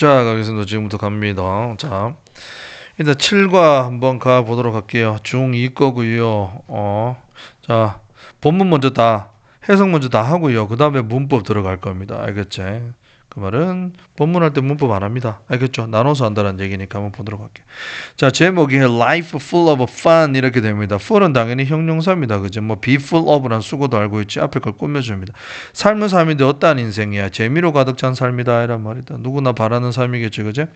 자, 가겠습니다. 지금부터 갑니다. 자, 일단 7과 한번 가보도록 할게요. 중2 거고요. 자, 본문 먼저 다, 해석 먼저 다 하고요. 그 다음에 문법 들어갈 겁니다. 알겠지? 그 말은 본문 할 때 문법 안 합니다. 알겠죠? 나눠서 한다는 얘기니까 한번 보도록 할게요. 자, 제목이 Life Full of Fun 이렇게 됩니다. full은 당연히 형용사입니다. 그죠? 뭐 be full of란 수고도 알고 있지. 앞에 걸 꾸며줍니다. 삶은 삶인데 어떠한 인생이야? 재미로 가득 찬 삶이다 이란 말이다. 누구나 바라는 삶이겠지, 그죠?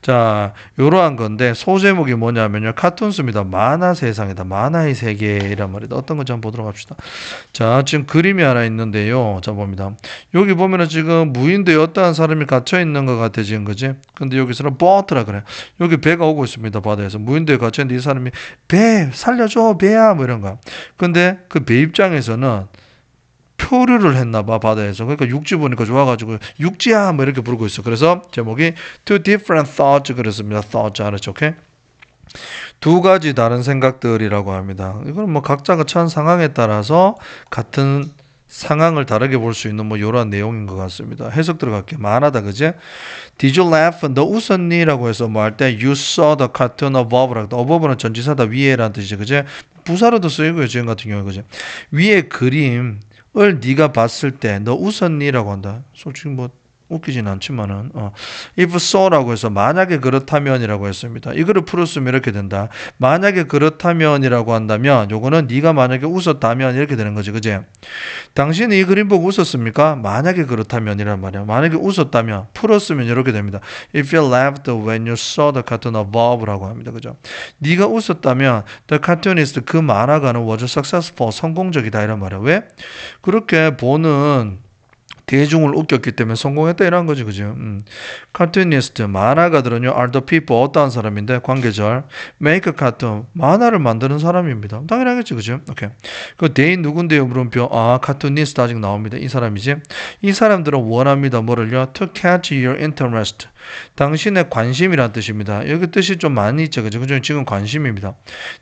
자, 요러한 건데 소제목이 뭐냐면요. 카툰스입니다. 만화 세상이다. 만화의 세계이란 말이다. 어떤 건지 한번 보도록 합시다. 자, 지금 그림이 하나 있는데요. 자, 봅니다. 여기 보면은 지금 무인도에 어떠한 사람이 갇혀 있는 것 같아 지금, 그지? 근데 여기서는 보트라 그래. 여기 배가 오고 있습니다. 바다에서 무인도에 갇혀 있는데 이 사람이 배 살려줘 배야 뭐 이런 거. 근데 그 배 입장에서는 표류를 했나 봐 바다에서. 그러니까 육지 보니까 좋아가지고 육지야 뭐 이렇게 부르고 있어. 그래서 제목이 Two Different Thoughts 그랬습니다. Thoughts 알았죠? 오케이? 두 가지 다른 생각들이라고 합니다. 이건 뭐 각자가 처한 상황에 따라서 같은 상황을 다르게 볼 수 있는 뭐 이러한 내용인 것 같습니다. 해석 들어갈게요. 많아다 그제? Did you laugh? 너 웃었니? 라고 해서 뭐 할 때 You saw the cartoon above라고. above는 전치사다 위에라는 뜻이죠. 그제? 부사로도 쓰이고요. 지금 같은 경우에 그제? 위에 그림을 네가 봤을 때 너 웃었니? 라고 한다. 솔직히 뭐 웃기진 않지만은 if so라고 해서 만약에 그렇다면이라고 했습니다. 이거를 풀었으면 이렇게 된다. 만약에 그렇다면이라고 한다면 요거는 네가 만약에 웃었다면 이렇게 되는 거지, 그지? 당신이 이 그림 보고 웃었습니까? 만약에 그렇다면이란 말이야. 만약에 웃었다면 풀었으면 이렇게 됩니다. If you laughed when you saw the cartoon above라고 합니다, 그죠? 네가 웃었다면 the cartoonist 그 만화가는 was successful 성공적이다 이란 말이야. 왜? 그렇게 보는 대중을 웃겼기 때문에 성공했다 이런 거지, 그죠? 카툰니스트 만화가들은요 are the people 어떠한 사람인데 관계절 make a cartoon 만화를 만드는 사람입니다. 당연하겠지, 그죠? 오케이. 그 they 누군데요? 물음표. 카툰니스트 아직 나옵니다. 이 사람이지. 이 사람들은 원합니다. 뭐를요? To catch your interest. 당신의 관심이란 뜻입니다. 여기 뜻이 좀 많이 있죠, 그죠? 그죠? 지금 관심입니다.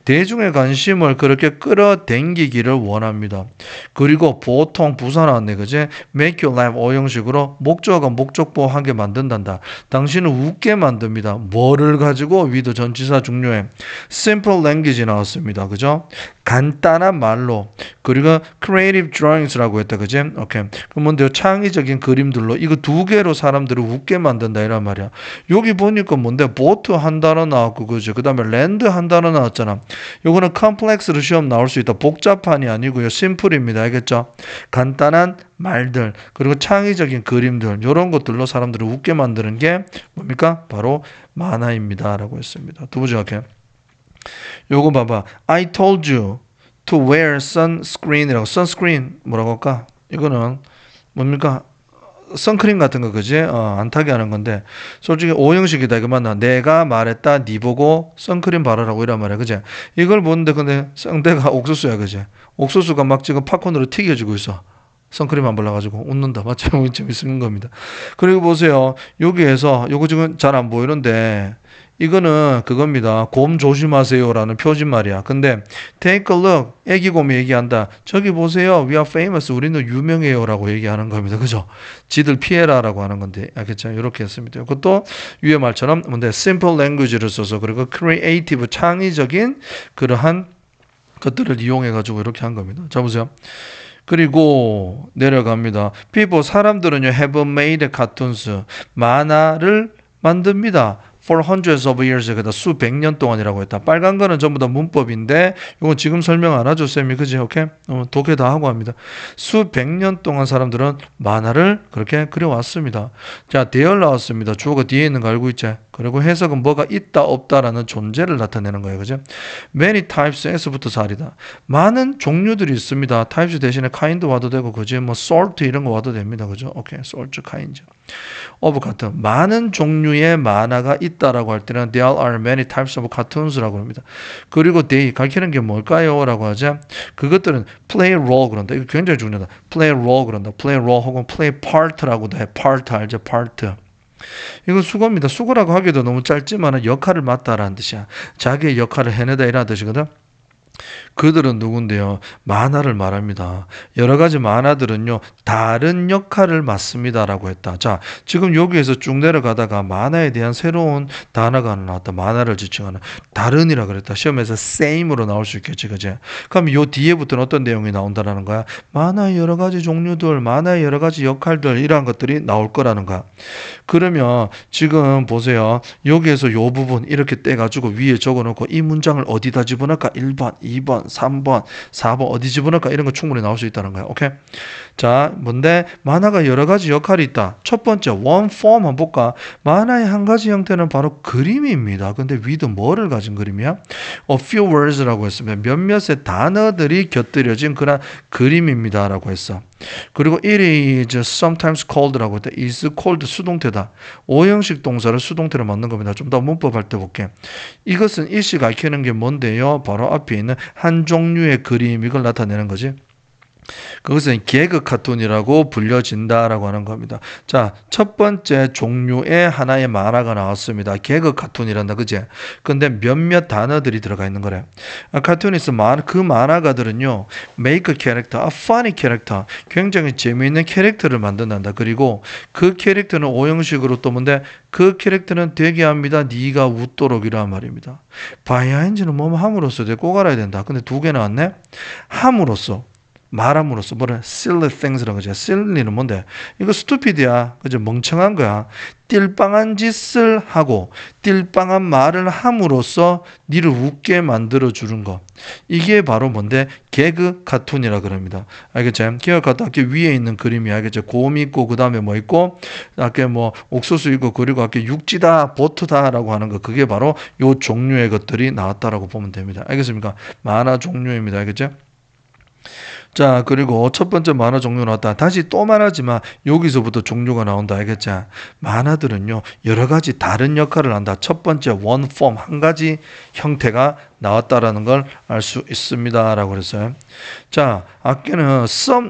대중의 관심을 그렇게 끌어당기기를 원합니다. 그리고 보통 부사 나왔네, 그지? make you laugh 오형식으로 목적어가 목적보하게 만든단다. 당신을 웃게 만듭니다. 뭐를 가지고 위드 전치사 중요해. simple language 나왔습니다. 그죠? 간단한 말로. 그리고 creative drawings라고 했다. 그지? 오케이. 그럼 뭔데요? 창의적인 그림들로 이거 두 개로 사람들을 웃게 만든다 이란 말이야. 여기 보니까 뭔데? 보트 한 단어 나왔고 그죠? 그다음에 랜드 한 단어 나왔잖아. 요거는 컴플렉스로 시험 나올 수 있다. 복잡한이 아니고요. 심플입니다. 알겠죠? 간단한 말들 그리고 창의적인 그림들 이런 것들로 사람들을 웃게 만드는 게 뭡니까? 바로 만화입니다. 라고 했습니다. 두 번째 할게요. 요거 봐봐. I told you to wear sunscreen이라고. sunscreen 뭐라고 할까? 이거는 뭡니까? 선크림 같은 거 그지? 안 타게 하는 건데 솔직히 오형식이다 이거 맞나? 내가 말했다 니 보고 선크림 바르라고 이란 말이야 그지? 이걸 보는데 근데 상대가 옥수수야 그지? 옥수수가 막 지금 팝콘으로 튀겨지고 있어. 선크림 안 발라가지고 웃는다. 맞죠? 좀 있는 겁니다. 그리고 보세요. 여기에서 요거 지금 잘 안 보이는데 이거는 그겁니다. 곰 조심하세요라는 표준말이야. 근데 take a look. 애기 곰이 얘기한다. 저기 보세요. We are famous. 우리는 유명해요라고 얘기하는 겁니다. 그죠? 지들 피해라라고 하는 건데. 알겠죠? 이렇게 했습니다. 그것도 위의 말처럼 뭔데 simple language를 써서 그리고 creative 창의적인 그러한 것들을 이용해 가지고 이렇게 한 겁니다. 자 보세요. 그리고 내려갑니다. people 사람들은요 have made cartoons 만화를 만듭니다. for hundreds of years 그다 수백 년 동안이라고 했다. 빨간 거는 전부 다 문법인데 이건 지금 설명 안 하죠 쌤이 그지? 오케이? 독해 다 하고 합니다. 수백 년 동안 사람들은 만화를 그렇게 그려왔습니다. 자 대열 나왔습니다. 주어가 뒤에 있는 거 알고 있지? 그리고 해석은 뭐가 있다 없다라는 존재를 나타내는 거예요. 그죠? many types s부터 살이다. 많은 종류들이 있습니다. types 대신에 kind 와도 되고 그지? 뭐 sort 이런 거 와도 됩니다. 그죠? 오케이. sort kind. of 같은 많은 종류의 만화가 있다라고 할 때는 there are many types of cartoons라고 합니다. 그리고 they 가리키는 게 뭘까요? 라고 하죠. 그것들은 play role 그런다. 이거 굉장히 중요하다. play role 그런다. play role 혹은 play part라고도 해. part 알죠? part. 이건 수고입니다. 수고라고 하기도 너무 짧지만 역할을 맡다라는 뜻이야. 자기의 역할을 해내다 이라는 뜻이거든. 그들은 누군데요? 만화를 말합니다. 여러 가지 만화들은요, 다른 역할을 맡습니다라고 했다. 자, 지금 여기에서 쭉 내려가다가 만화에 대한 새로운 단어가 하나 나왔다. 만화를 지칭하는 다른이라 그랬다. 시험에서 same으로 나올 수 있겠지, 그지? 그럼 요 뒤에부터는 어떤 내용이 나온다라는 거야? 만화의 여러 가지 종류들, 만화의 여러 가지 역할들 이러한 것들이 나올 거라는 거야. 그러면 지금 보세요. 여기에서 요 부분 이렇게 떼가지고 위에 적어놓고 이 문장을 어디다 집어넣을까? 1번, 2번, 3번, 4번 어디 집어넣을까? 이런 거 충분히 나올 수 있다는 거야. 오케이? 자, 뭔데? 만화가 여러 가지 역할이 있다. 첫 번째, one form 한번 볼까? 만화의 한 가지 형태는 바로 그림입니다. 근데 with 뭐를 가진 그림이야? A few words라고 했으면 몇몇의 단어들이 곁들여진 그런 그림입니다라고 했어. 그리고 it is sometimes called라고 했다. is called 수동태다. 오형식 동사를 수동태로 만든 겁니다. 좀 더 문법 할 때 볼게. 이것은 it이 가리키는 게 뭔데요? 바로 앞에 있는 한 종류의 그림 이걸 나타내는 거지. 그것은 개그 카툰이라고 불려진다라고 하는 겁니다. 자, 첫 번째 종류의 하나의 만화가 나왔습니다. 개그 카툰이란다, 그제? 근데 몇몇 단어들이 들어가 있는 거래. 카툰에서 그 만화가들은요, make a character, a funny character, 굉장히 재미있는 캐릭터를 만든단다. 그리고 그 캐릭터는 오형식으로 또 뭔데? 그 캐릭터는 되게 합니다. 네가 웃도록이란 말입니다. 바이아인지는 뭐 함으로써 되게 꼭 알아야 된다. 근데 두 개 나왔네? 함으로써. 말함으로써 뭐래? silly things라는 거지. silly는 뭔데? 이거 stupid이야. 그죠? 멍청한 거야. 띨빵한 짓을 하고 띨빵한 말을 함으로써 니를 웃게 만들어 주는 거. 이게 바로 뭔데? 개그 카툰이라 그럽니다. 알겠죠? 개그 카툰 아까 위에 있는 그림이 알겠죠? 곰 있고 그 다음에 뭐 있고 아까 뭐 옥수수 있고 그리고 아까 육지다 보트다라고 하는 거 그게 바로 요 종류의 것들이 나왔다라고 보면 됩니다. 알겠습니까? 만화 종류입니다. 알겠죠? 자, 그리고 첫 번째 만화 종류 나왔다. 다시 또 말하지만 여기서부터 종류가 나온다. 알겠지? 만화들은요, 여러 가지 다른 역할을 한다. 첫 번째 one form, 한 가지 형태가 나왔다라는 걸 알 수 있습니다. 라고 그랬어요. 자, 아까는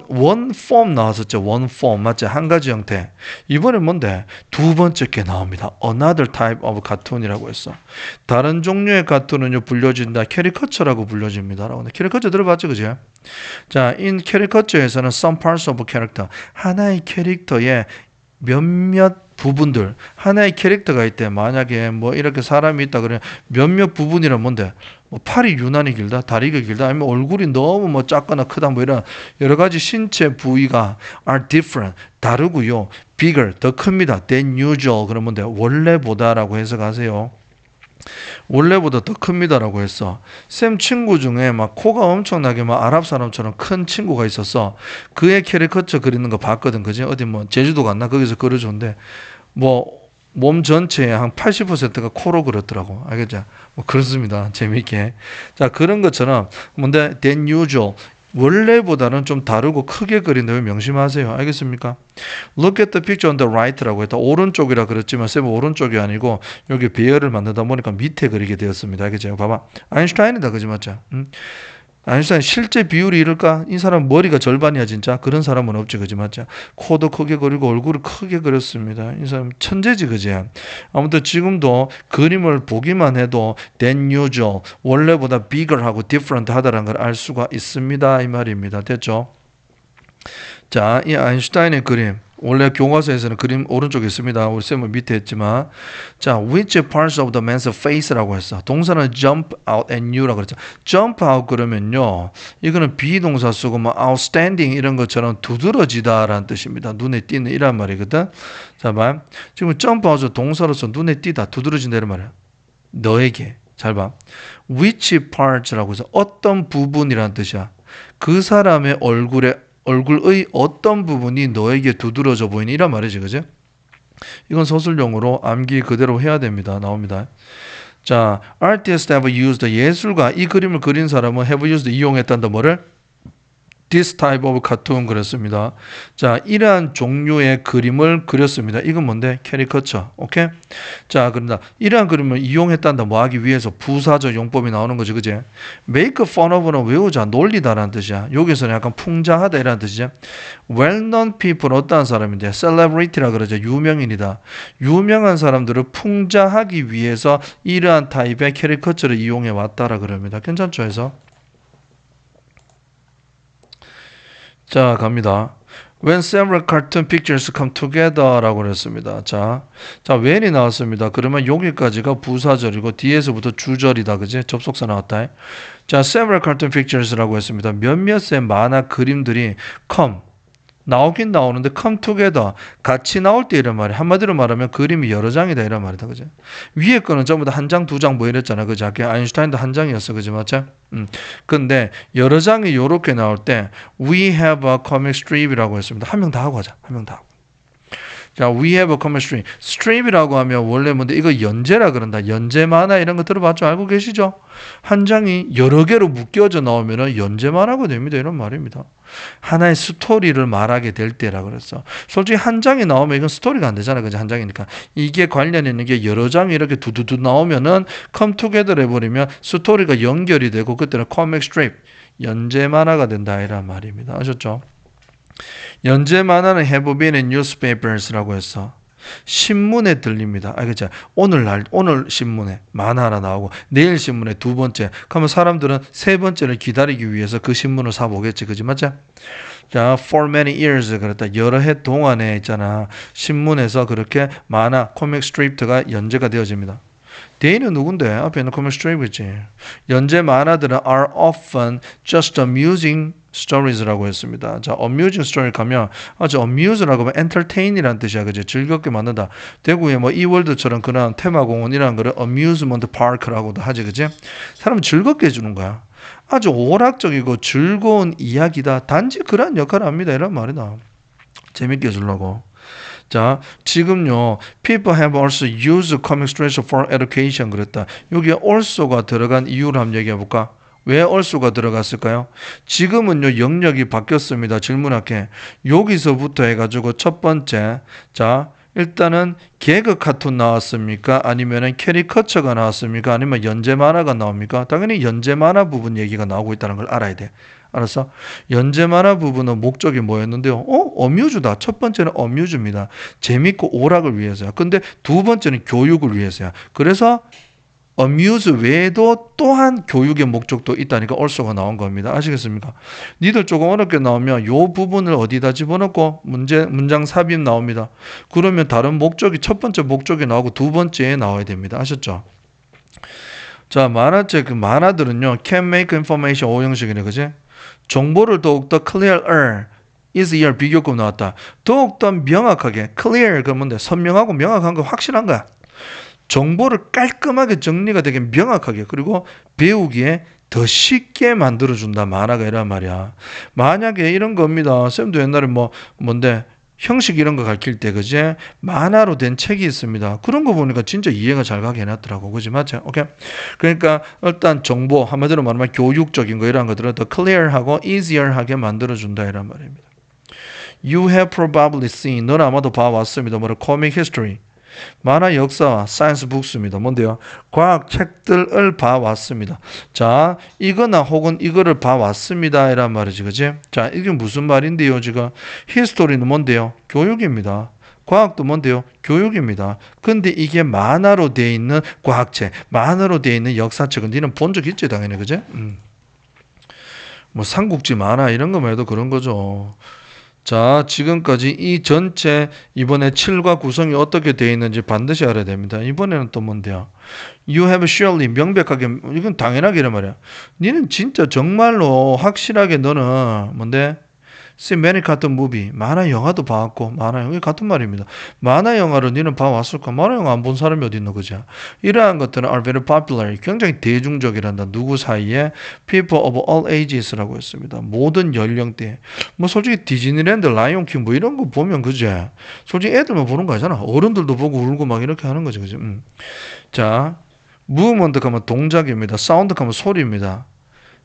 one form 나왔었죠. one form. 맞지? 한 가지 형태. 이번엔 뭔데? 두 번째 게 나옵니다. Another type of cartoon이라고 했어. 다른 종류의 카툰은요, 불려진다. 캐리커처라고 불려집니다. 라고. 캐리커처 들어봤죠? 그지? 자, in 캐리커처에서는 some parts of character. 하나의 캐릭터의 몇몇 부분들 하나의 캐릭터가 있대. 만약에 뭐 이렇게 사람이 있다 그러면 몇몇 부분이란 뭔데? 뭐 팔이 유난히 길다, 다리가 길다, 아니면 얼굴이 너무 뭐 작거나 크다, 뭐 이런 여러 가지 신체 부위가 are different 다르고요. bigger 더 큽니다. than usual 그러면 뭔데? 원래보다라고 해석하세요. 원래보다 더 큽니다라고 했어. 쌤 친구 중에 막 코가 엄청나게 막 아랍 사람처럼 큰 친구가 있었어. 그의 캐리커처 그리는 거 봤거든. 그지? 어디 뭐 제주도 갔나? 거기서 그려줬는데 뭐 몸 전체의 한 80%가 코로 그렸더라고. 알겠죠? 뭐 그렇습니다. 재미있게. 자, 그런 것처럼 뭔데? than usual. 원래보다는 좀 다르고 크게 그린다고 명심하세요. 알겠습니까? Look at the picture on the right라고 했다. 오른쪽이라 그랬지만 쌤은 오른쪽이 아니고 여기 배열을 만들다 보니까 밑에 그리게 되었습니다. 알겠죠? 봐봐. 아인슈타인이다. 그지 맞죠? 아인슈타인 실제 비율이 이럴까? 이 사람 머리가 절반이야 진짜. 그런 사람은 없지. 그지 맞죠? 코도 크게 그리고 얼굴을 크게 그렸습니다. 이 사람 천재지. 그지? 아무튼 지금도 그림을 보기만 해도 than usual 원래보다 bigger 하고 different 하다라는 걸 알 수가 있습니다. 이 말입니다. 됐죠? 자, 이 아인슈타인의 그림 원래 교과서에서는 그림 오른쪽에 있습니다. 우리 쌤은 밑에 했지만 자, which parts of the man's face라고 했어. 동사는 jump out at you라고 그랬죠. jump out 그러면요. 이거는 비동사 쓰고 뭐 outstanding 이런 것처럼 두드러지다라는 뜻입니다. 눈에 띄는 이란 말이거든. 자, 봐. 지금 jump out은 동사로서 눈에 띄다, 두드러진다 이런 말이야. 너에게. 잘 봐. which parts라고 해서 어떤 부분이라는 뜻이야. 그 사람의 얼굴의 어떤 부분이 너에게 두드러져 보이니 이란 말이지. 그지? 이건 서술용어로 암기 그대로 해야 됩니다. 나옵니다. 자, artists have used 예술가 이 그림을 그린 사람은 have used 이용했단다. 뭐를? This type of cartoon 그렸습니다. 자, 이러한 종류의 그림을 그렸습니다. 이건 뭔데? 캐리커처. 오케이? 자, 그런다. 이러한 그림을 이용했단다. 뭐 하기 위해서 부사적 용법이 나오는 거지. 그지? make fun of는 외우자, 놀리다라는 뜻이야. 여기서는 약간 풍자하다 이라는 뜻이죠. well-known people 어떠한 사람인데? celebrity라 그러죠. 유명인이다. 유명한 사람들을 풍자하기 위해서 이러한 타입의 캐리커처를 이용해 왔다라 그럽니다. 괜찮죠? 해서? 자, 갑니다. When several cartoon pictures come together라고 그랬습니다. 자, when이 나왔습니다. 그러면 여기까지가 부사절이고 뒤에서부터 주절이다. 그지? 접속사 나왔다. 자, several cartoon pictures라고 했습니다. 몇몇의 만화 그림들이 come 나오긴 나오는데 come together 같이 나올 때 이런 말이야. 한마디로 말하면 그림이 여러 장이다 이런 말이다. 그죠? 위에 거는 전부 다 한 장, 두 장 뭐 이랬잖아. 그죠? 아까 아인슈타인도 한 장이었어. 그죠? 맞죠? 근데 여러 장이 요렇게 나올 때 we have a comic strip이라고 했습니다. 한 명 다 하고 하자. 한 명 다 하고. 자, we have a comic strip. strip이라고 하면 원래 뭔데 이거 연재라 그런다. 연재 만화 이런 거 들어봤죠? 알고 계시죠? 한 장이 여러 개로 묶여져 나오면은 연재 만화가 됩니다. 이런 말입니다. 하나의 스토리를 말하게 될 때라 그랬어. 솔직히 한 장이 나오면 이건 스토리가 안 되잖아. 그죠? 한 장이니까. 이게 관련 있는 게 여러 장이 이렇게 두두두 나오면은 come together 해버리면 스토리가 연결이 되고 그때는 comic strip. 연재 만화가 된다. 이란 말입니다. 아셨죠? 연재 만화는 have been in newspapers라고 했어. 신문에 들립니다. 알겠죠? 오늘 신문에 만화 하나 나오고 내일 신문에 두 번째. 그러면 사람들은 세 번째를 기다리기 위해서 그 신문을 사보겠지. 그지 맞죠? 자, for many years 그랬다. 여러 해 동안에 있잖아. 신문에서 그렇게 만화 코믹 스트립트가 연재가 되어집니다. 대인은 누군데? 앞에 있는 코믹 스트립이지. 연재 만화들은 are often just amusing stories라고 했습니다. 자, amusing story 가면 아주 amuse라고 하면 entertain이라는 뜻이야. 그죠? 즐겁게 만든다. 대구에 뭐 이월드처럼 그런 테마공원이라는 거를 amusement park라고도 하지. 그지? 사람을 즐겁게 해주는 거야. 아주 오락적이고 즐거운 이야기다. 단지 그런 역할을 합니다. 이런 말이다. 재밌게 해주려고. 자, 지금요, people have also used comic strips for education 그랬다. 여기에 also가 들어간 이유를 한번 얘기해 볼까? 왜 also가 들어갔을까요? 지금은요, 영역이 바뀌었습니다. 질문할게. 여기서부터 해가지고 첫 번째, 자, 일단은 개그 카툰 나왔습니까? 아니면은 캐리커처가 나왔습니까? 아니면 연재 만화가 나옵니까? 당연히 연재 만화 부분 얘기가 나오고 있다는 걸 알아야 돼. 알았어? 연재 만화 부분은 목적이 뭐였는데요? 어뮤즈다. 첫 번째는 어뮤즈입니다. 재밌고 오락을 위해서야. 근데 두 번째는 교육을 위해서야. 그래서 어뮤즈 외에도 또한 교육의 목적도 있다니까 also가 나온 겁니다. 아시겠습니까? 니들 조금 어렵게 나오면 요 부분을 어디다 집어넣고 문장 삽입 나옵니다. 그러면 다른 목적이 첫 번째 목적이 나오고 두 번째에 나와야 됩니다. 아셨죠? 자, 만화책 그 만화들은요. can make information 오형식이네. 그지? 정보를 더욱더 clearer, easier 비교급 나왔다. 더욱더 명확하게 clear 그러면 돼. 선명하고 명확한 거 확실한 거야. 정보를 깔끔하게 정리가 되게 명확하게 그리고 배우기에 더 쉽게 만들어준다. 만화가 이란 말이야. 만약에 이런 겁니다. 쌤도 옛날에 뭔데 형식 이런 거 가르칠 때 그제 만화로 된 책이 있습니다. 그런 거 보니까 진짜 이해가 잘 가게 해놨더라고. 그지 맞죠? 오케이. 그러니까 일단 정보 한마디로 말하면 교육적인 거 이런 것들을 더 clear하고 easier하게 만들어준다 이란 말입니다. You have probably seen 너는 아마도 봐왔습니다. 뭐를 comic history 만화 역사 사이언스 북스입니다. 뭔데요? 과학 책들을 봐왔습니다. 자, 이거나 혹은 이거를 봐왔습니다. 이란 말이지. 그지? 자, 이게 무슨 말인데요? 지금 히스토리는 뭔데요? 교육입니다. 과학도 뭔데요? 교육입니다. 근데 이게 만화로 되어 있는 과학책, 만화로 되어 있는 역사책은 니는 본 적 있지 당연히. 그지? 뭐 삼국지 만화 이런 거만 해도 그런 거죠. 자, 지금까지 이 전체 이번에 7과 구성이 어떻게 되어 있는지 반드시 알아야 됩니다. 이번에는 또 뭔데요? You have surely 명백하게 이건 당연하게 이란 말이야. 니는 진짜 정말로 확실하게 너는 뭔데? See many cartoon movie. 만화 영화도 봐왔고 만화 영화 같은 말입니다. 만화 영화를 니는 봐왔을까? 만화 영화 안 본 사람이 어디 있노 그죠? 이러한 것들은 are very popular. 굉장히 대중적이란다. 누구 사이에? People of all ages라고 했습니다. 모든 연령대. 뭐 솔직히 디즈니랜드, 라이온킹 뭐 이런 거 보면 그제? 솔직히 애들만 보는 거 아니잖아. 어른들도 보고 울고 막 이렇게 하는 거지. 그죠? 자, 무브먼트 하면 동작입니다. 사운드 하면 소리입니다.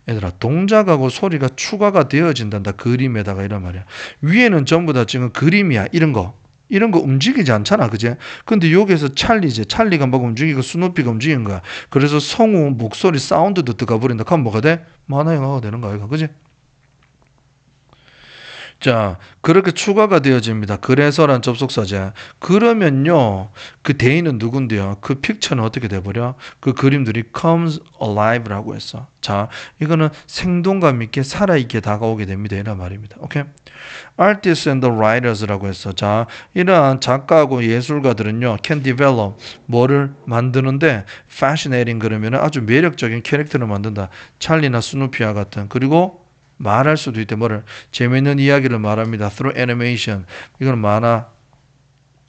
얘들아 동작하고 소리가 추가가 되어진단다. 그림에다가 이런 말이야. 위에는 전부 다 지금 그림이야. 이런 거 움직이지 않잖아. 그제? 근데 여기에서 찰리가 막 움직이고 스누피가 움직이는 거야. 그래서 성우 목소리 사운드도 들어가 버린다. 그럼 뭐가 돼? 만화 영화가 되는 거야. 그지? 자, 그렇게 추가가 되어집니다. 그래서란 접속사제. 그러면요, 그 대인은 누군데요? 그 픽처는 어떻게 돼버려? 그 그림들이 comes alive라고 했어. 자, 이거는 생동감 있게 살아있게 다가오게 됩니다. 이런 말입니다. 오케이? Artists and the writers라고 했어. 자, 이러한 작가하고 예술가들은요, can develop 뭐를 만드는데 fascinating 그러면은 아주 매력적인 캐릭터를 만든다. 찰리나 스누피와 같은. 그리고 말할 수도 있대. 뭐를 재미있는 이야기를 말합니다. Through animation. 이건 만화,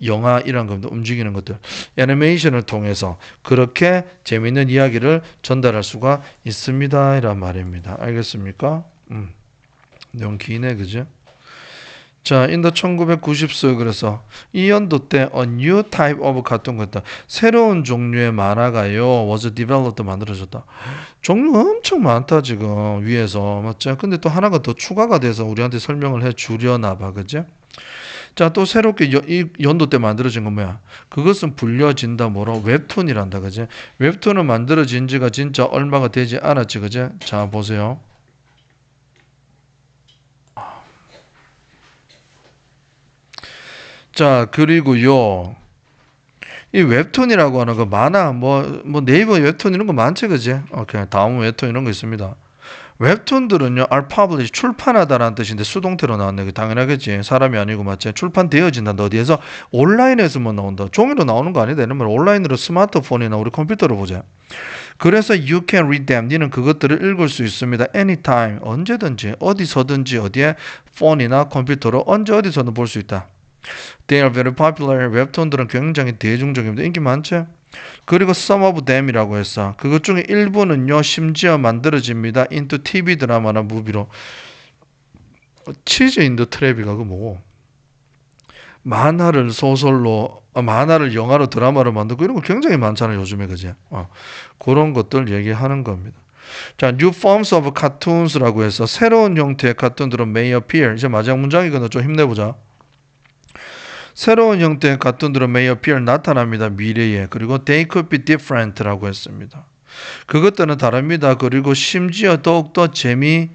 영화 이런 겁니다. 움직이는 것들. 애니메이션을 통해서 그렇게 재미있는 이야기를 전달할 수가 있습니다. 이란 말입니다. 알겠습니까? 너무 기네, 그죠? 자, in the 1990s 그래서 이 연도 때 a new type of cartoon 같다. 새로운 종류의 만화가요. was developed 만들어졌다. 종류 엄청 많다 지금 위에서 맞죠? 근데 또 하나가 더 추가가 돼서 우리한테 설명을 해 주려나 봐. 그죠? 자, 또 새롭게 이 연도 때 만들어진 건 뭐야? 그것은 불려진다 뭐로? 웹툰이란다. 그죠? 웹툰은 만들어진 지가 진짜 얼마가 되지 않았지. 그죠? 자, 보세요. 자, 그리고요. 이 웹툰이라고 하는 거 만화 뭐 네이버 웹툰 이런 거 많지 그지? 오케이. 다음 웹툰 이런 거 있습니다. 웹툰들은요, are published 출판하다라는 뜻인데 수동태로 나왔네. 그 당연하겠지. 사람이 아니고 맞지? 출판되어진다. 어디에서? 온라인에서만 나온다. 종이로 나오는 거 아니다. 이런 말 온라인으로 스마트폰이나 우리 컴퓨터로 보자. 그래서 you can read them. 니는 그것들을 읽을 수 있습니다. anytime. 언제든지 어디서든지 어디에 폰이나 컴퓨터로 언제 어디서든 볼 수 있다. They are very popular. 웹툰들은 굉장히 대중적입니다. 인기 많죠? 그리고 some of them이라고 했어. 그것 중에 일부는요, 심지어 만들어집니다. into TV 드라마나 무비로. 치즈 인더 트랩이가 그 뭐고? 만화를 소설로, 만화를 영화로 드라마로 만들고 이런 거 굉장히 많잖아요, 요즘에, 그지? 그런 것들 얘기하는 겁니다. 자, new forms of cartoons라고 해서 새로운 형태의 카툰들은 may appear. 이제 마지막 문장이거든. 좀 힘내보자. 새로운 형태의 카툰들은 may appear 나타납니다. 미래에. 그리고 they could be different라고 했습니다. 그것들은 다릅니다. 그리고 심지어 더욱더 재미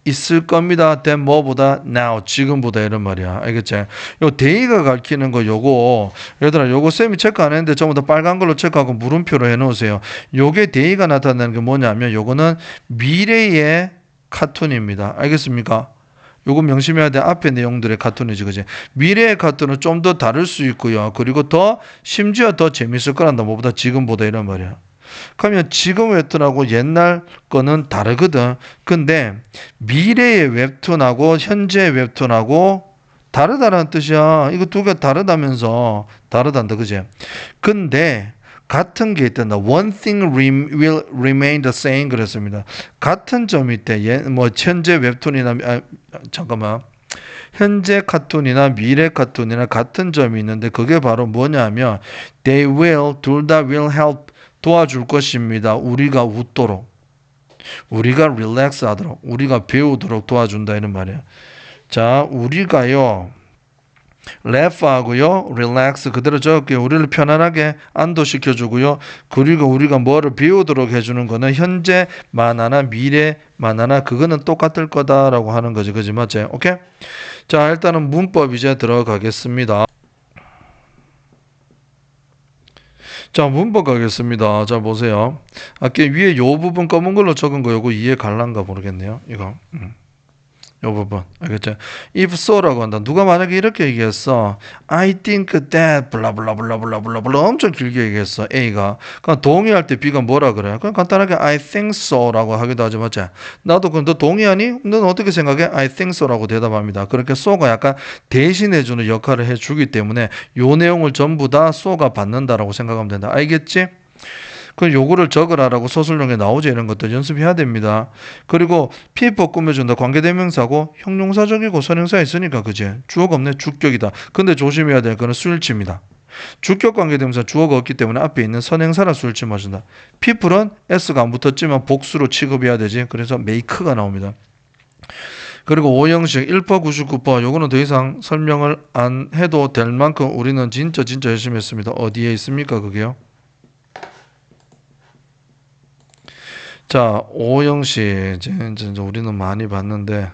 있을 겁니다. than 뭐보다 now 지금보다 이런 말이야. 알겠지? 요 day가 가리키는 거 요거 얘들아 요거 쌤이 체크 안 했는데 전부 다 빨간 걸로 체크하고 물음표로 해놓으세요. 요게 day가 나타나는 게 뭐냐면 요거는 미래의 카툰입니다. 알겠습니까? 요거 명심해야 돼. 앞에 내용들의 카툰이지, 그지? 미래의 카툰은 좀 더 다를 수 있고요. 그리고 더, 심지어 더 재밌을 거란다. 뭐보다 지금보다 이런 말이야. 그러면 지금 웹툰하고 옛날 거는 다르거든. 근데 미래의 웹툰하고 현재의 웹툰하고 다르다는 뜻이야. 이거 두 개 다르다면서. 다르단다, 그지? 근데 같은 게 있단다. One thing will remain the same 그랬습니다. 같은 점이 있대. 뭐 현재 웹툰이나 잠깐만. 현재 카툰이나 미래 카툰이나 같은 점이 있는데 그게 바로 뭐냐면 they will 둘 다 will help 도와줄 것입니다. 우리가 웃도록. 우리가 relax 하도록. 우리가 배우도록 도와준다 이런 말이에요. 자, 우리가요. laugh 하고요. relax 그대로 적을게요. 우리를 편안하게 안도시켜주고요. 그리고 우리가 뭐를 배우도록 해주는 거는 현재 만화나 미래 만화나 그거는 똑같을 거다라고 하는 거지. 그지 맞지? 오케이? 자, 일단은 문법 이제 들어가겠습니다. 자, 문법 가겠습니다. 자, 보세요. 아까 위에 요 부분 검은 걸로 적은 거 요거 이해 갈란가 모르겠네요. 이거. 요 부분 알겠죠? If so라고 한다. 누가 만약에 이렇게 얘기했어. I think that 블라블라블라블라블라 엄청 길게 얘기했어. A가. 그럼 동의할 때 B가 뭐라 그래? 그냥 간단하게 I think so라고 하기도 하지 맞지? 나도 그럼 너 동의하니? 넌 어떻게 생각해? I think so라고 대답합니다. 그렇게 so가 약간 대신해주는 역할을 해주기 때문에 요 내용을 전부 다 so가 받는다라고 생각하면 된다. 알겠지? 그 요거를 적으라라고 서술형에 나오지 이런 것들 연습해야 됩니다. 그리고 people 꾸며준다. 관계대명사고 형용사적이고 선행사 있으니까 그지? 주어가 없네. 주격이다. 근데 조심해야 될 거는 수일치입니다. 주격 관계대명사 주어가 없기 때문에 앞에 있는 선행사라 수일치 맞춘다. people은 s가 안 붙었지만 복수로 취급해야 되지. 그래서 make가 나옵니다. 그리고 오형식 1퍼 99퍼 요거는 더 이상 설명을 안 해도 될 만큼 우리는 진짜 열심히 했습니다. 어디에 있습니까 그게요? 자, 오형식 이제 우리는 많이 봤는데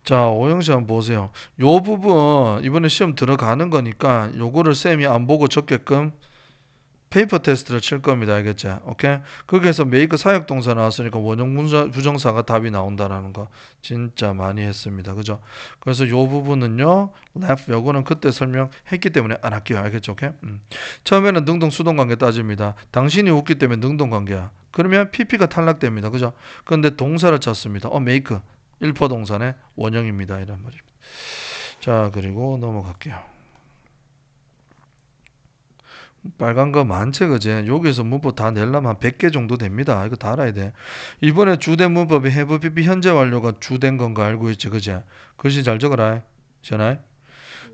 자, 오형식 한번 보세요. 요 부분 이번에 시험 들어가는 거니까 요거를 쌤이 안 보고 적게끔 페이퍼 테스트를 칠 겁니다. 알겠죠? 오케이? 거기에서 메이크 사역동사 나왔으니까 원형 부정사가 답이 나온다라는 거 진짜 많이 했습니다. 그죠? 그래서 요 부분은요, left 요거는 그때 설명했기 때문에 안 할게요. 알겠죠? 오케이? 처음에는 능동 수동 관계 따집니다. 당신이 웃기 때문에 능동 관계야. 그러면 PP가 탈락됩니다. 그죠? 그런데 동사를 찾습니다. make 1파 동사의 원형입니다. 이런 말입니다. 자, 그리고 넘어갈게요. 빨간 거 많지, 그제? 여기서 문법 다 내려면 한 100개 정도 됩니다. 이거 다 알아야 돼. 이번에 주된 문법이 have, PP, 현재 완료가 주된 건 거 알고 있지, 그제? 글씨 잘 적어라. 전화.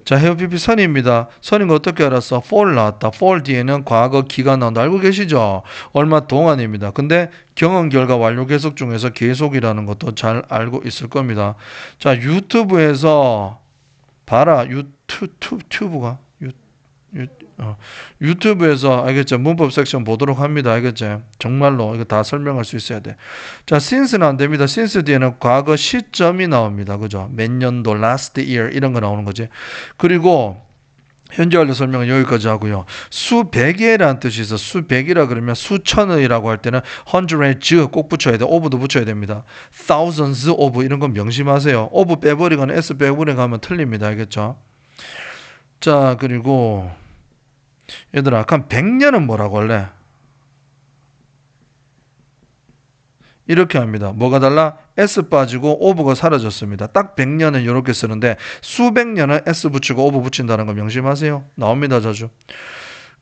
자, have, PP 선입니다. 선인 거 어떻게 알았어? for 나왔다. for 뒤에는 과거 기간 나온다. 알고 계시죠? 얼마 동안입니다. 근데 경험 결과 완료 계속 중에서 계속이라는 것도 잘 알고 있을 겁니다. 자, 유튜브에서 봐라. 유튜브가 유튜브에서 알겠죠? 문법 섹션 보도록 합니다. 알겠죠? 정말로 이거 다 설명할 수 있어야 돼. 자, since는 안 됩니다. since 뒤에는 과거 시점이 나옵니다. 그죠? 몇 년도, last year 이런 거 나오는 거지. 그리고 현재 완료 설명은 여기까지 하고요. 수백이라는 뜻이 있어. 수백이라 그러면 수천의라고 할 때는 hundreds 꼭 붙여야 돼. of도 붙여야 됩니다. thousands of 이런 건 명심하세요. of 빼버리거나 s 빼버리거나 하면 틀립니다. 알겠죠? 자, 그리고 얘들아, 그럼 100년은 뭐라고 할래? 이렇게 합니다. 뭐가 달라? S 빠지고 of가 사라졌습니다. 딱 100년은 이렇게 쓰는데 수백 년은 S 붙이고 of 붙인다는 거 명심하세요. 나옵니다, 자주.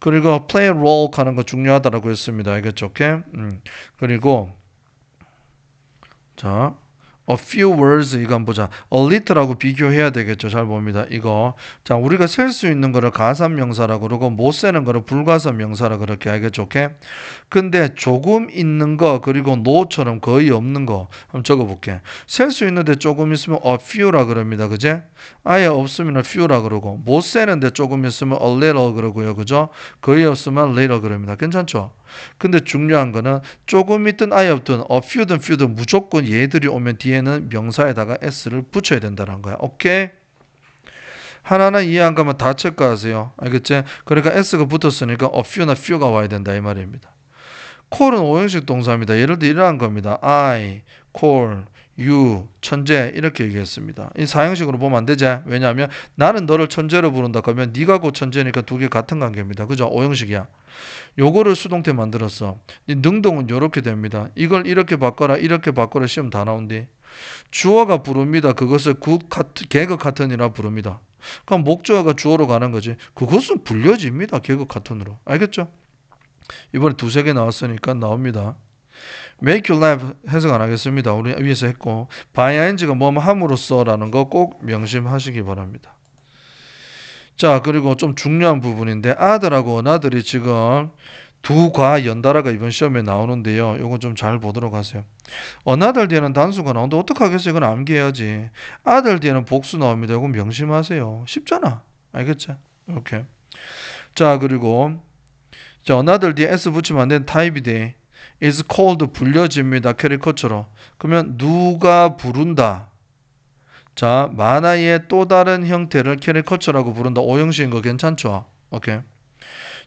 그리고 play a role 하는 거 중요하다라고 했습니다. 알겠죠? 오케이? 그리고 자, a few words 이거 한번 보자. a little하고 비교해야 되겠죠. 잘 봅니다. 이거 자, 우리가 셀 수 있는 거를 가산명사라고 그러고 못 세는 거를 불가산명사라 그렇게 알겠죠. 오케이? 근데 조금 있는 거 그리고 no처럼 거의 없는 거 한번 적어볼게. 셀 수 있는데 조금 있으면 a few라 그럽니다. 그제? 아예 없으면 a few라 그러고 못 세는데 조금 있으면 a little 그러고요. 그죠? 거의 없으면 little 그럽니다. 괜찮죠? 근데 중요한 거는 조금 있든 아예 없든 a few든 few든 무조건 얘들이 오면 뒤에는 명사에다가 s를 붙여야 된다는 거야. 오케이? 하나하나 이해 안 가면 다 체크하세요. 알겠지? 그러니까 s가 붙었으니까 a few나 few가 와야 된다 이 말입니다. call은 오형식 동사입니다. 예를 들어 이러한 겁니다. I, call, you, 천재 이렇게 얘기했습니다. 이 사형식으로 보면 안 되지? 왜냐하면 나는 너를 천재로 부른다 그러면 네가 곧 천재니까 두 개 같은 관계입니다. 그죠? 오형식이야. 요거를 수동태 만들었어. 이 능동은 이렇게 됩니다. 이걸 이렇게 바꿔라 이렇게 바꿔라 시험 다 나온디. 주어가 부릅니다. 그것을 계급 같은이라 부릅니다. 그럼 목적어가 주어로 가는 거지. 그것은 불려집니다. 계급 같은으로. 알겠죠? 이번에 두세 개 나왔으니까 나옵니다. make you laugh 해석 안 하겠습니다. 우리 위에서 했고 by ing가 뭐뭐 함으로써 라는 거 꼭 명심하시기 바랍니다. 자, 그리고 좀 중요한 부분인데 아들하고 어나들이 지금 두 과 연달아가 이번 시험에 나오는데요. 이거 좀 잘 보도록 하세요. 어나들 뒤에는 단수가 나오는데 어떡하겠어요? 이건 암기해야지. 아들 뒤에는 복수 나옵니다. 이건 명심하세요. 쉽잖아. 알겠죠? 이렇게. 자, 그리고 자, 어나들 뒤에 s 붙이면 안 되는 타입이 돼. is called 불려집니다. 캐리커처럼. 그러면 누가 부른다. 자, 만화의 또 다른 형태를 캐리커처라고 부른다. 오형식인 거 괜찮죠? 오케이.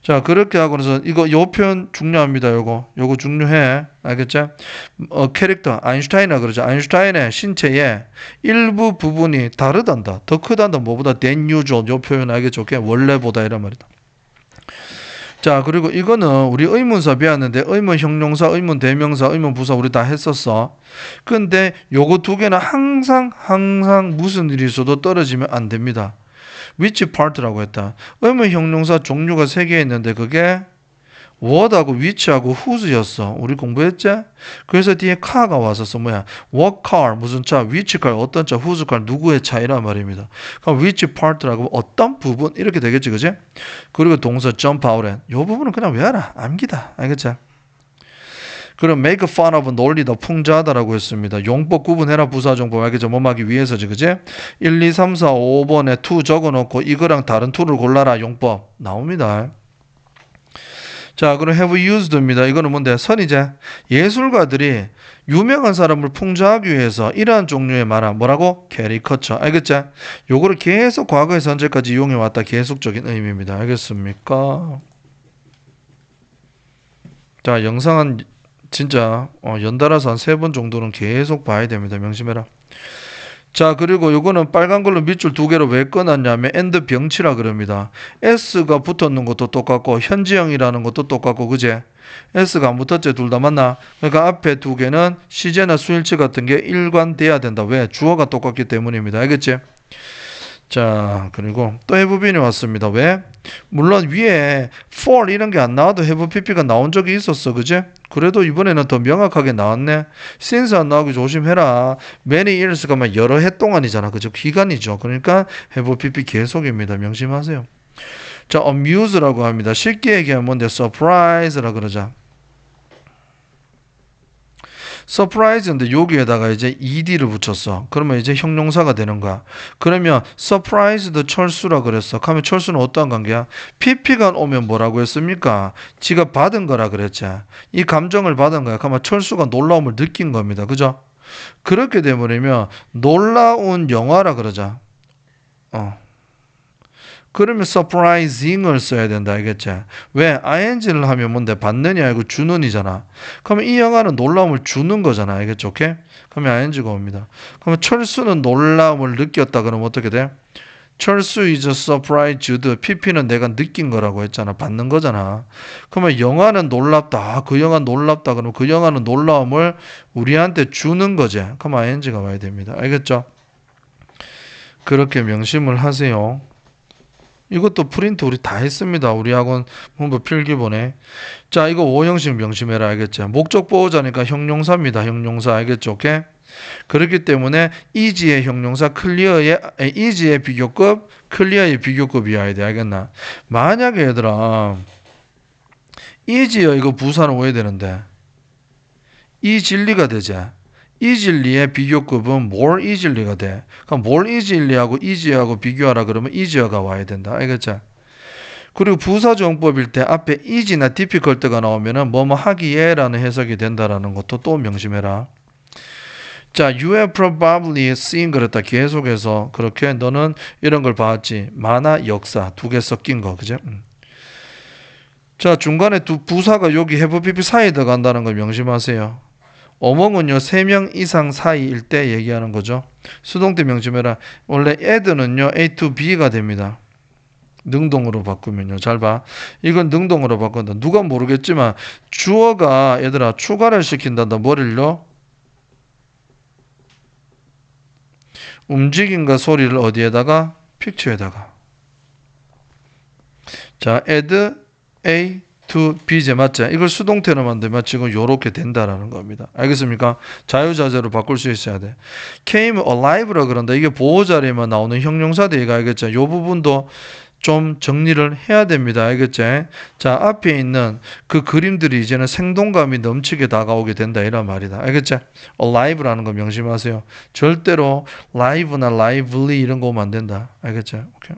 자, 그렇게 하고 나서 이거 요 표현 중요합니다. 요거 중요해. 알겠죠? 캐릭터 아인슈타인이라 그러죠. 아인슈타인의 신체의 일부 부분이 다르단다. 더 크단다. 뭐보다 than usual. 요 표현 알겠죠? 오케이? 원래보다 이런 말이다. 자, 그리고 이거는 우리 의문사 배웠는데 의문 형용사, 의문 대명사, 의문 부사 우리 다 했었어. 근데 요거 두 개는 항상 무슨 일이 있어도 떨어지면 안 됩니다. which part라고 했다. 의문 형용사 종류가 3개 있는데 그게 what하고 which하고 whose였어. 우리 공부했지? 그래서 뒤에 car가 왔었어. 뭐야? what car 무슨 차, which car 어떤 차, whose car 누구의 차이란 말입니다. 그럼 which part라고 어떤 부분 이렇게 되겠지, 그지? 그리고 동사 jump out에 이 부분은 그냥 외워라. 암기다. 알겠지? 그럼 make fun of 놀리다, 풍자하다라고 했습니다. 용법 구분해라 부사정법 알겠죠? 뭐하기 위해서지, 그지? 1, 2, 3, 4, 5번에 to 적어놓고 이거랑 다른 to를 골라라 용법 나옵니다. 자, 그럼 have used입니다. 이거는 뭔데? 선이제. 예술가들이 유명한 사람을 풍자하기 위해서 이러한 종류의 만화 뭐라고? 캐리커처. 알겠지? 요거를 계속 과거에서 현재까지 이용해 왔다. 계속적인 의미입니다. 알겠습니까? 자, 영상은 진짜 연달아서 한 3번 정도는 계속 봐야 됩니다. 명심해라. 자, 그리고 요거는 빨간 걸로 밑줄 2개로 왜 꺼놨냐면 and 병치라 그럽니다. S가 붙었는 것도 똑같고 현지형이라는 것도 똑같고 그제? S가 안 붙었지? 둘 다 맞나? 그러니까 앞에 2개는 시제나 수일치 같은 게 일관돼야 된다. 왜? 주어가 똑같기 때문입니다. 알겠지? 자, 그리고 또 have been이 왔습니다. 왜? 물론 위에 for 이런 게 안 나와도 have pp가 나온 적이 있었어. 그지? 그래도 이번에는 더 명확하게 나왔네. since 안 나오기 조심해라. many years가 막 여러 해 동안이잖아. 그죠? 기간이죠. 그러니까 have pp 계속입니다. 명심하세요. 자, amuse라고 합니다. 쉽게 얘기하면 뭔데? surprise라 그러자. 서프라이즈인데 여기에다가 이제 ed를 붙였어. 그러면 이제 형용사가 되는 거야. 그러면 surprised 철수라 그랬어. 그러면 철수는 어떠한 관계야? pp가 오면 뭐라고 했습니까? 지가 받은 거라 그랬지. 이 감정을 받은 거야. 그러면 철수가 놀라움을 느낀 겁니다. 그죠? 그렇게 되버리면 놀라운 영화라 그러자. 그러면 surprising을 써야 된다. 알겠지? 왜? ing를 하면 뭔데? 받느냐 아니고 주는이잖아. 그러면 이 영화는 놀라움을 주는 거잖아. 알겠죠? 오케이? 그러면 ing가 옵니다. 그러면 철수는 놀라움을 느꼈다. 그러면 어떻게 돼? 철수 is surprised. pp는 내가 느낀 거라고 했잖아. 받는 거잖아. 그러면 영화는 놀랍다. 그 영화 놀랍다. 그러면 그 영화는 놀라움을 우리한테 주는 거지. 그러면 ing가 와야 됩니다. 알겠죠? 그렇게 명심을 하세요. 이것도 프린트 우리 다 했습니다. 우리 학원 문법 필기본에. 자, 이거 5형식 명심해라. 알겠죠? 목적 보호자니까 형용사입니다. 형용사. 알겠죠? 오케이? 그렇기 때문에 easy의 형용사, easy의 비교급, clear의 비교급이어야 돼. 알겠나? 만약에 얘들아 easy여 이거 부사는 왜 되는데? 이 진리가 되지. easily 비교급은 more easily가 돼. 그럼 more easily하고 easy하고 비교하라 그러면 easier가 와야 된다. 알겠죠? 그리고 부사정법일 때 앞에 easy나 difficult가 나오면은 뭐뭐 하기에라는 해석이 된다라는 것도 또 명심해라. 자, you have probably seen 그랬다. 계속해서 그렇게 너는 이런 걸 봤지. 만화, 역사 2개 섞인 거. 그죠? 자, 중간에 부사가 여기 have pp 사이에 들어간다는 걸 명심하세요. 어몽은요 3명 이상 사이일 때 얘기하는 거죠. 수동태 명심해라. 원래 add는요 A to B가 됩니다. 능동으로 바꾸면요. 잘 봐. 이건 능동으로 바꾼다. 누가 모르겠지만 주어가 얘들아 추가를 시킨단다. 뭐를요? 움직임과 소리를 어디에다가? 픽처에다가. 자, add A to B제 맞죠? 이걸 수동태로 만들면 지금 요렇게 된다라는 겁니다. 알겠습니까? 자유자재로 바꿀 수 있어야 돼. came alive라 그런다. 이게 보호자리에만 나오는 형용사대 이거 알겠죠? 요 부분도 좀 정리를 해야 됩니다. 알겠죠? 자, 앞에 있는 그 그림들이 이제는 생동감이 넘치게 다가오게 된다 이런 말이다. 알겠죠? alive라는 거 명심하세요. 절대로 live나 lively 이런 거 오면 안 된다. 알겠죠? 오케이.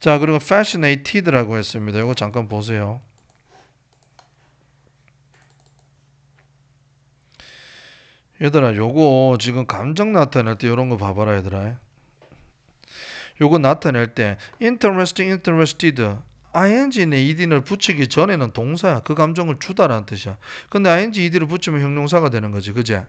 자, 그리고 fascinated라고 했습니다. 이거 잠깐 보세요. 얘들아, 요거 지금 감정 나타낼 때 이런 거 봐봐라, 얘들아. 요거 나타낼 때 interesting, interested, ing에 ed를 붙이기 전에는 동사야. 그 감정을 주다라는 뜻이야. 근데 ing, ed를 붙이면 형용사가 되는 거지, 그제?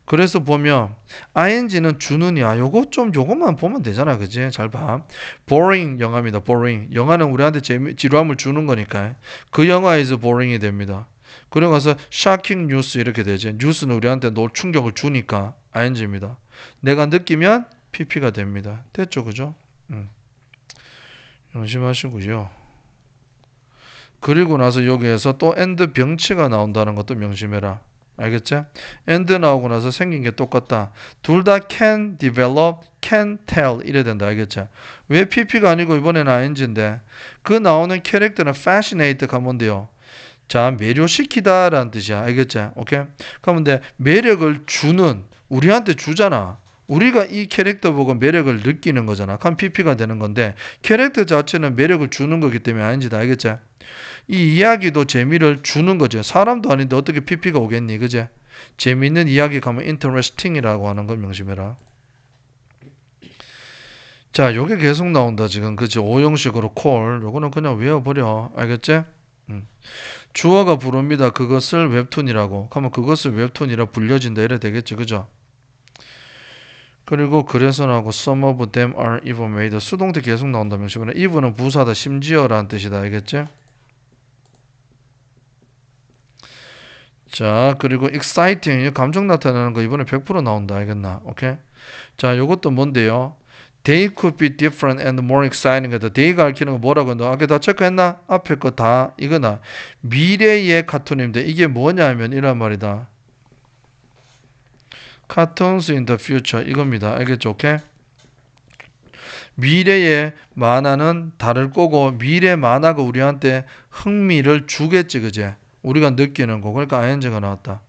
그래서 보면 ing는 주는이야. 요것만 보면 되잖아. 그지? 잘 봐. boring 영화입니다. boring. 영화는 우리한테 지루함을 주는 거니까. 그 영화에서 boring이 됩니다. 그리고 가서 shocking news 이렇게 되지. 뉴스는 우리한테 충격을 주니까 ing입니다. 내가 느끼면 pp가 됩니다. 됐죠? 그죠? 명심하시고요. 그리고 나서 여기에서 또 and 병치가 나온다는 것도 명심해라. 알겠죠? and 나오고 나서 생긴 게 똑같다. 둘 다 can develop, can tell 이래야 된다. 알겠죠? 왜 pp가 아니고 이번에는 ing인데 그 나오는 캐릭터는 fascinate가 뭔데요? 자, 매료시키다 라는 뜻이야. 알겠죠? 오케이? 그러면 매력을 주는 우리한테 주잖아. 우리가 이 캐릭터 보고 매력을 느끼는 거잖아. 그럼 PP가 되는 건데 캐릭터 자체는 매력을 주는 거기 때문에 아닌지 다 알겠지? 이 이야기도 재미를 주는 거죠. 사람도 아닌데 어떻게 PP가 오겠니? 그지? 재미있는 이야기 가면 interesting이라고 하는 걸 명심해라. 자, 요게 계속 나온다 지금. 그치? 오형식으로 call. 요거는 그냥 외워버려. 알겠지? 주어가 부릅니다. 그것을 웹툰이라고. 그러면 그것을 웹툰이라 불려진다. 이래 되겠지. 그죠? 그리고 그래서 나오고 some of them are even made. 수동태 계속 나온다. 명심해라. even은 부사다. 심지어라는 뜻이다. 알겠지? 자, 그리고 exciting. 감정 나타나는 거 이번에 100% 나온다. 알겠나? 오케이? 자, 요것도 뭔데요? They could be different and more exciting. they가 알키는 거 뭐라고 너 아까 다 체크했나? 앞에 거 다 이거나 미래의 카툰인데 이게 뭐냐면 이란 말이다. Cartoons in the future 이겁니다. 알겠죠? 오케이? 미래의 만화는 다를 거고 미래 만화가 우리한테 흥미를 주겠지, 그제? 우리가 느끼는 거. 그러니까 ing가 나왔다.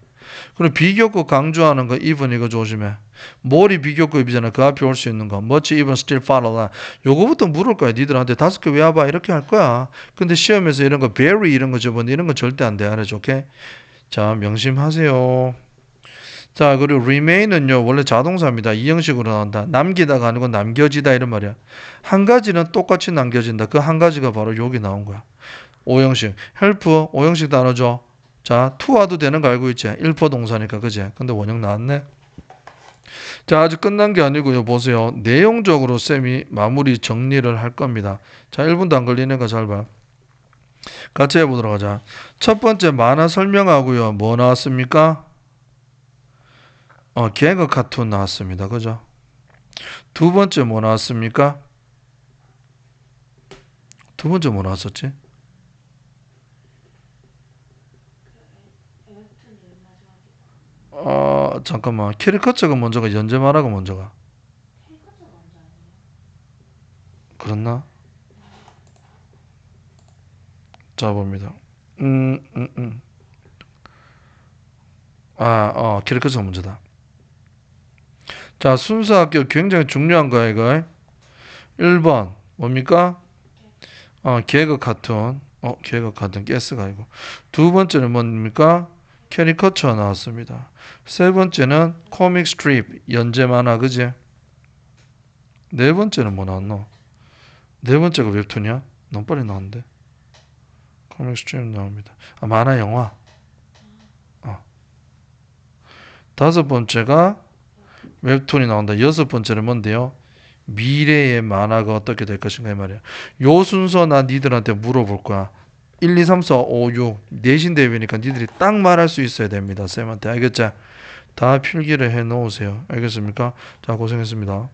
그리고 비교급 강조하는 거 even 이거 조심해. 뭐리 비교급이잖아. 그 앞에 올 수 있는 거. much even still follow. 요거부터 물을 거야. 니들한테 5개 외워봐. 이렇게 할 거야. 근데 시험에서 이런 거 very 이런 거 접은 이런 거 절대 안 돼. 알아줘. 오케이? 자, 명심하세요. 자, 그리고 remain은요. 원래 자동사입니다. 이 형식으로 나온다. 남기다가 아니고 남겨지다 이런 말이야. 한 가지는 똑같이 남겨진다. 그 한 가지가 바로 여기 나온 거야. 5형식. help 5형식 나눠줘. 자, to와도 되는 거 알고 있지? 1보 동사니까, 그지? 근데 원형 나왔네? 자, 아직 끝난 게 아니고요. 보세요. 내용적으로 쌤이 마무리 정리를 할 겁니다. 자, 1분도 안 걸리니까 잘 봐. 같이 해보도록 하자. 첫 번째 만화 설명하고요. 뭐 나왔습니까? 개그 카툰 나왔습니다. 그죠? 두 번째 뭐 나왔습니까? 두 번째 뭐 나왔었지? 잠깐만. 캐리커처가 먼저가 연재 만화가 먼저가. 그렇나? 자, 봅니다. 캐리커처가 먼저다. 자, 순서 학교 굉장히 중요한 거야, 이거. 1번, 뭡니까? 개그 카툰. 개그 카툰, 가스가 아니고. 두 번째는 뭡니까? 캐리커처 나왔습니다. 세 번째는 코믹 스트립, 연재 만화, 그지? 네 번째는 뭐 나왔노? 네 번째가 웹툰이야? 너무 빨리 나왔는데. 코믹 스트립 나옵니다. 만화 영화. 다섯 번째가 웹툰이 나온다. 여섯 번째는 뭔데요? 미래의 만화가 어떻게 될 것인가 이 말이야. 요 순서 나 니들한테 물어볼 거야. 1, 2, 3, 4, 5, 6 내신 대회니까 니들이 딱 말할 수 있어야 됩니다. 쌤한테. 알겠죠? 다 필기를 해 놓으세요. 알겠습니까? 자, 고생했습니다.